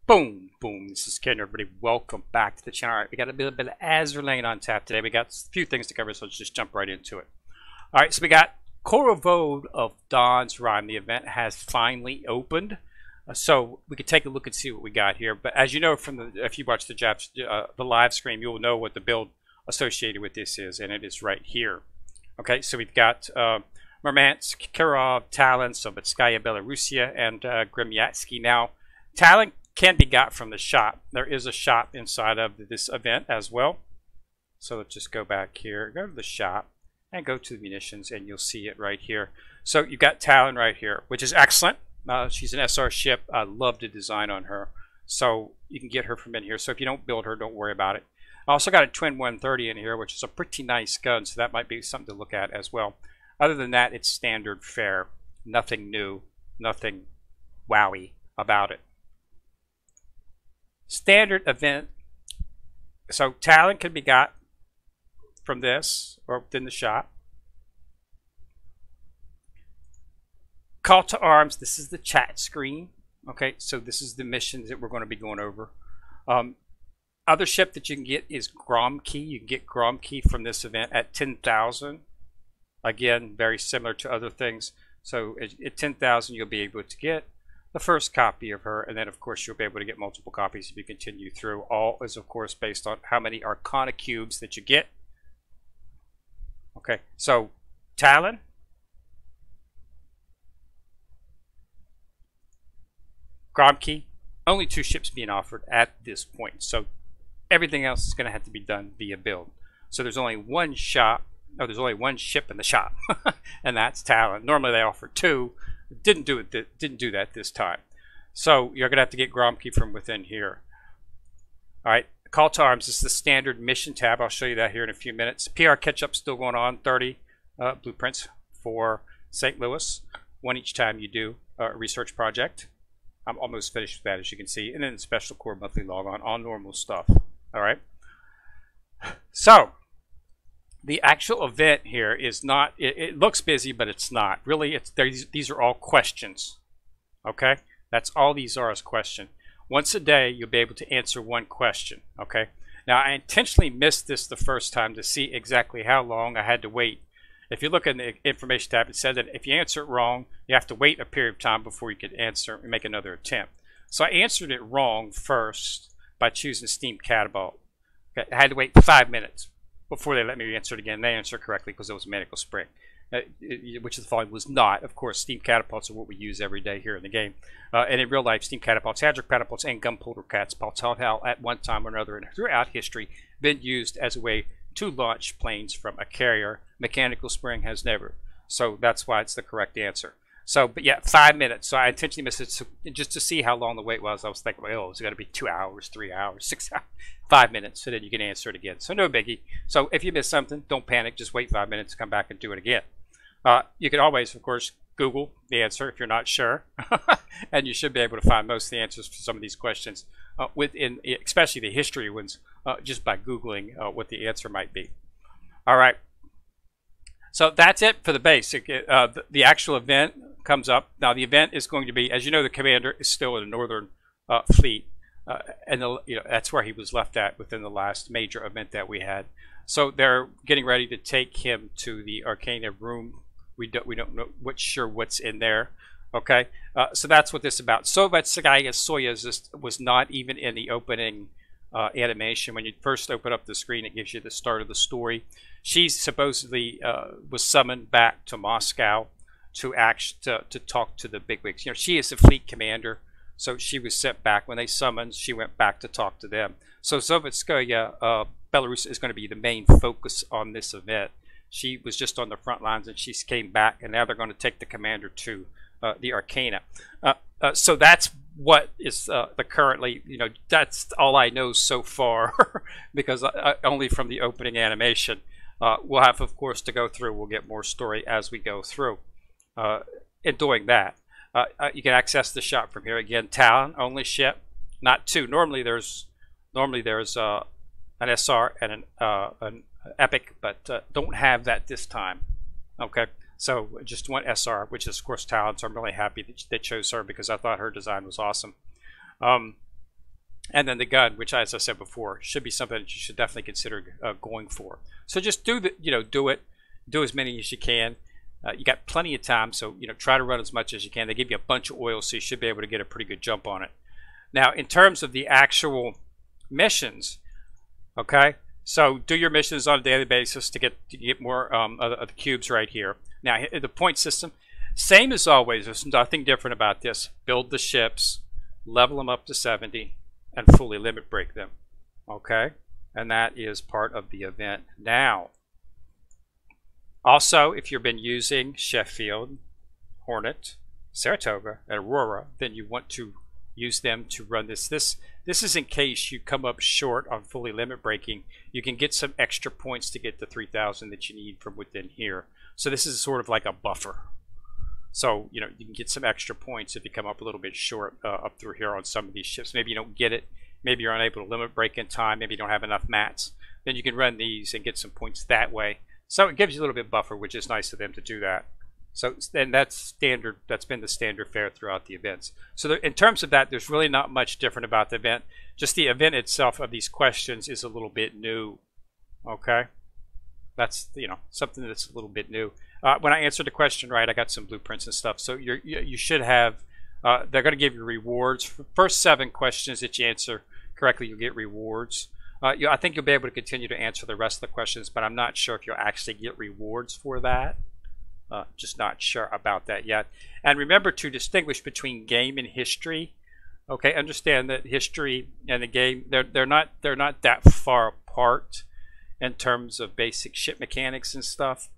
Boom, boom. This is Ken, everybody. Welcome back to the channel. All right, we got a bit of Azur laying on tap today. We got a few things to cover, so let's just jump right into it. All right, so we got Khorovod of Dawn's Rime. The event has finally opened, so we could take a look and see what we got here. But as you know from if you watch the live stream, you'll know what the build associated with this is, and it is right here. Okay, so we've got Murmansk, Khorovod, Talon, Sobotskaya, Belarusia, and Grimyatsky. Now, Talon can be got from the shop. There is a shop inside of this event as well. So let's just go back here, go to the shop, and go to the munitions, and you'll see it right here. So you've got Talon right here, which is excellent. She's an SR ship. I love the design on her. So you can get her from in here. So if you don't build her, don't worry about it. I also got a Twin 130 in here, which is a pretty nice gun, so that might be something to look at as well. Other than that, it's standard fare. Nothing new, nothing wowie about it. Standard event. So Talon can be got from this or within the shop. Call to arms. This is the chat screen. Okay, so this is the missions that we're going to be going over. Other ship that you can get is Gromkey. You can get Gromkey from this event at 10,000. Again, very similar to other things. So at 10,000, you'll be able to get the first copy of her, and then of course you'll be able to get multiple copies if you continue through. All is of course based on how many Arcana cubes that you get. Okay, so Talon, Gromkey, only 2 ships being offered at this point. So everything else is going to have to be done via build. So there's only one shop. Oh, there's only one ship in the shop, and that's Talon. Normally they offer 2. Didn't do that this time. So you're gonna have to get Gromkey from within here. All right, call to arms is the standard mission tab. I'll show you that here in a few minutes. PR catch-up still going on. 30 blueprints for St. Louis, 1 each time you do a research project. I'm almost finished with that, as you can see, and then Special Corps monthly log on, all normal stuff. All right. So the actual event here is not, it looks busy, but it's not. Really, these are all questions. Okay? That's all these are, is question. Once a day, you'll be able to answer 1 question. Okay? Now, I intentionally missed this the first time to see exactly how long I had to wait. If you look in the information tab, it said that if you answer it wrong, you have to wait a period of time before you can answer and make another attempt. So I answered it wrong first by choosing Steam Catapult. Okay? I had to wait 5 minutes before they let me answer it again. They answered correctly because it was Medical Spring, which the following was not. Of course, Steam Catapults are what we use every day here in the game. And in real life, Steam Catapults, Hadric Catapults, and Gunpowder Catapults have at one time or another and throughout history been used as a way to launch planes from a carrier. Mechanical Spring has never. So that's why it's the correct answer. So, but yeah, 5 minutes. So I intentionally missed it just to see how long the wait was. I was thinking, well, it's got to be 2 hours, 3 hours, 6 hours, 5 minutes, so then you can answer it again. So no biggie. So if you miss something, don't panic. Just wait 5 minutes, come back and do it again. You can always, of course, Google the answer if you're not sure, and you should be able to find most of the answers for some of these questions within, especially the history ones, just by Googling what the answer might be. All right. So that's it for the basic. The actual event comes up. Now the event is going to be, as you know, the commander is still in the Northern Fleet, and that's where he was left at within the last major event that we had. So they're getting ready to take him to the Arcana room. We don't know what's in there. Okay, so that's what this is about. Sobotskaya Soyuz was not even in the opening animation. When you first open up the screen, it gives you the start of the story. She supposedly was summoned back to Moscow to talk to the bigwigs. She is the fleet commander, so she was sent back. When they summoned, she went back to talk to them. So Sobotskaya, Belarus, is going to be the main focus on this event. She was just on the front lines, and she came back, and now they're going to take the commander to the Arcana. So that's what is the currently, that's all I know so far, because only from the opening animation. We'll have, of course, to go through. We'll get more story as we go through. In doing that, you can access the shop from here. Again, Talon only ship, not 2. Normally there's an SR and an Epic, but don't have that this time. Okay, so just 1 SR, which is of course Talon. So I'm really happy that they chose her because I thought her design was awesome. And then the gun, which, as I said before, should be something that you should definitely consider going for. So just do do as many as you can. You got plenty of time, so try to run as much as you can. They give you a bunch of oil, so you should be able to get a pretty good jump on it. Now, in terms of the actual missions, okay, so do your missions on a daily basis to get more of the cubes right here. Now, the point system, same as always. There's nothing different about this. Build the ships, level them up to 70, and fully limit break them. Okay, and that is part of the event. Now, also, if you've been using Sheffield, Hornet, Saratoga, and Aurora, then you want to use them to run this. This is in case you come up short on fully limit breaking. You can get some extra points to get the 3,000 that you need from within here. So this is sort of like a buffer. So you can get some extra points if you come up a little bit short up through here on some of these ships. Maybe you don't get it. Maybe you're unable to limit break in time. Maybe you don't have enough mats. Then you can run these and get some points that way. So it gives you a little bit of buffer, which is nice of them to do that. So then that's standard. That's been the standard fare throughout the events. So there, in terms of that, there's really not much different about the event. Just the event itself of these questions is a little bit new. Okay, that's something that's a little bit new. When I answered the question right, I got some blueprints and stuff. So you should have. They're going to give you rewards for the first 7 questions that you answer correctly. You'll get rewards. I think you'll be able to continue to answer the rest of the questions, but I'm not sure if you'll actually get rewards for that. Just not sure about that yet. And remember to distinguish between game and history. Okay, understand that history and the game they're not that far apart in terms of basic ship mechanics and stuff.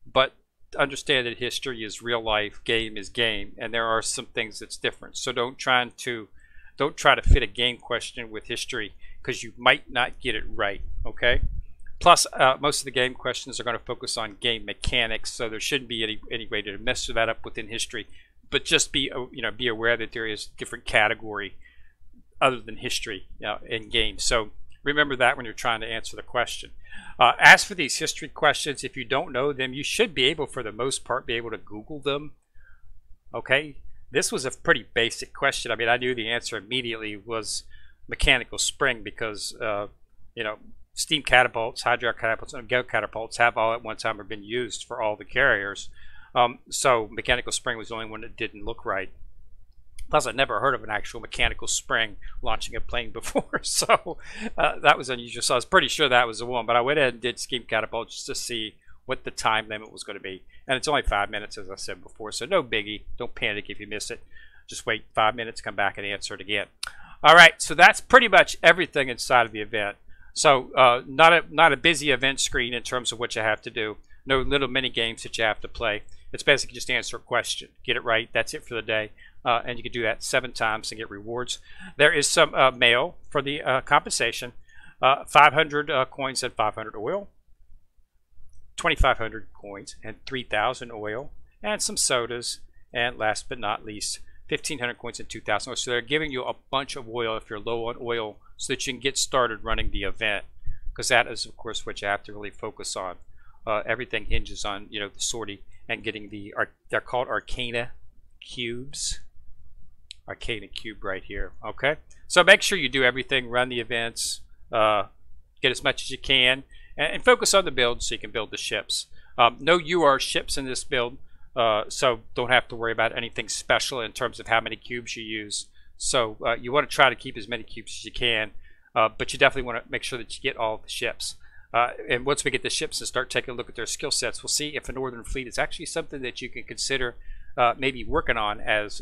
But understand that history is real life, game is game, and there are some things that's different. So don't try to fit a game question with history, because you might not get it right. Okay. Plus, most of the game questions are going to focus on game mechanics, so there shouldn't be any way to mess that up within history. But just be aware that there is different category other than history in games. So remember that when you're trying to answer the question. As for these history questions, if you don't know them, you should be able, for the most part, be able to Google them. Okay, this was a pretty basic question. I mean, I knew the answer immediately was mechanical spring because steam catapults, hydraulic catapults, and go catapults have all at one time been used for all the carriers. So mechanical spring was the only one that didn't look right. Plus, I'd never heard of an actual mechanical spring launching a plane before, so that was unusual. So I was pretty sure that was the one, but I went ahead and did steam catapults just to see what the time limit was going to be. And it's only 5 minutes, as I said before, so no biggie. Don't panic if you miss it. Just wait 5 minutes, come back and answer it again. All right, so that's pretty much everything inside of the event. So not a busy event screen in terms of what you have to do. No little mini games that you have to play. It's basically just answer a question, get it right. That's it for the day, and you can do that 7 times and get rewards. There is some mail for the compensation: 500 coins and 500 oil, 2,500 coins and 3,000 oil, and some sodas. And last but not least, 1,500 coins and 2,000 oil. So they're giving you a bunch of oil if you're low on oil, so that you can get started running the event, because that is, of course, what you have to really focus on. Everything hinges on the sortie and getting they're called Arcana cubes. Arcana cube right here. Okay, so make sure you do everything, run the events, get as much as you can, and focus on the build so you can build the ships. No UR ships in this build, so don't have to worry about anything special in terms of how many cubes you use. So you want to try to keep as many cubes as you can, but you definitely want to make sure that you get all the ships. And once we get the ships and start taking a look at their skill sets, we'll see if a Northern Fleet is actually something that you can consider maybe working on as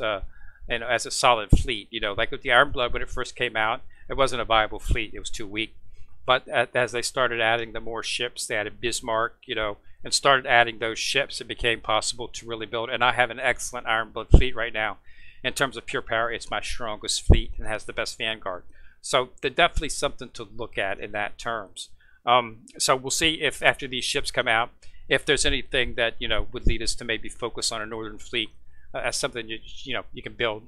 as a solid fleet. Like with the Iron Blood, when it first came out, it wasn't a viable fleet. It was too weak. But as they started adding the more ships, they added Bismarck, and started adding those ships, it became possible to really build. And I have an excellent Iron Blood fleet right now. In terms of pure power, it's my strongest fleet and has the best vanguard. So there's definitely something to look at in that terms. So we'll see if after these ships come out, if there's anything that would lead us to maybe focus on a Northern Fleet as something you can build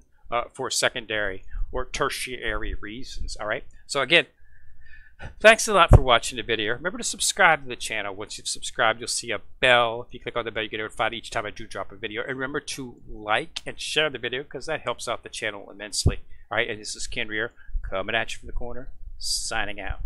for secondary or tertiary reasons. All right. So again, thanks a lot for watching the video. Remember to subscribe to the channel. Once you've subscribed, you'll see a bell. If you click on the bell, you get notified each time I do drop a video. And remember to like and share the video, because that helps out the channel immensely. All right. And this is Ken Rear, coming at you from the corner, signing out.